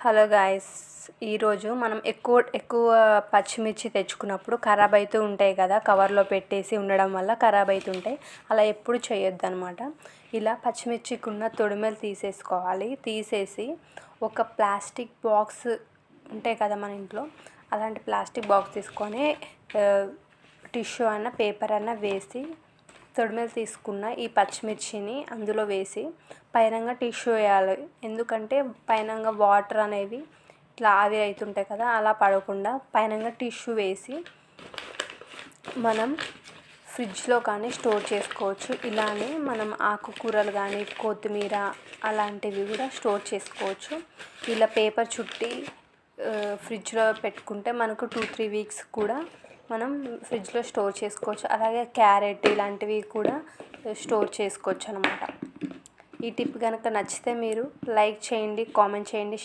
Hello guys, ఈరోజు మనం ఎక్కువ పచ్చిమిర్చి తెచ్చుకున్నప్పుడు ఖరాబ్ అవుతూ ఉంటాయి కదా, కవర్లో పెట్టేసి ఉండడం వల్ల ఖరాబ్ అవుతుంటాయి. అలా ఎప్పుడు చేయొద్దు అనమాట. ఇలా పచ్చిమిర్చికున్న తొడిమెలు తీసేసుకోవాలి. తీసేసి ఒక ప్లాస్టిక్ బాక్స్ ఉంటాయి కదా మన ఇంట్లో, అలాంటి ప్లాస్టిక్ బాక్స్ తీసుకొని టిష్యూ అన్న పేపర్ అన్న వేసి తొడిమెలు తీసుకున్న ఈ పచ్చిమిర్చిని అందులో వేసి పైనంగా టిష్యూ వేయాలి. ఎందుకంటే పైనంగా వాటర్ అనేవి ఇట్లా ఆవిరి అవుతుంటాయి కదా, అలా పడకుండా పైనంగా టిష్యూ వేసి మనం ఫ్రిడ్జ్లో కానీ స్టోర్ చేసుకోవచ్చు. ఇలానే మనం ఆకుకూరలు కానీ కొత్తిమీర అలాంటివి కూడా స్టోర్ చేసుకోవచ్చు. ఇలా పేపర్ చుట్టి ఫ్రిడ్జ్లో పెట్టుకుంటే మనకు 2-3 వీక్స్ కూడా మనం ఫ్రిడ్జ్లో స్టోర్ చేసుకోవచ్చు. అలాగే క్యారెట్ ఇలాంటివి కూడా స్టోర్ చేసుకోవచ్చు అనమాట. ఈ టిప్ కనుక నచ్చితే మీరు లైక్ చేయండి, కామెంట్ చేయండి.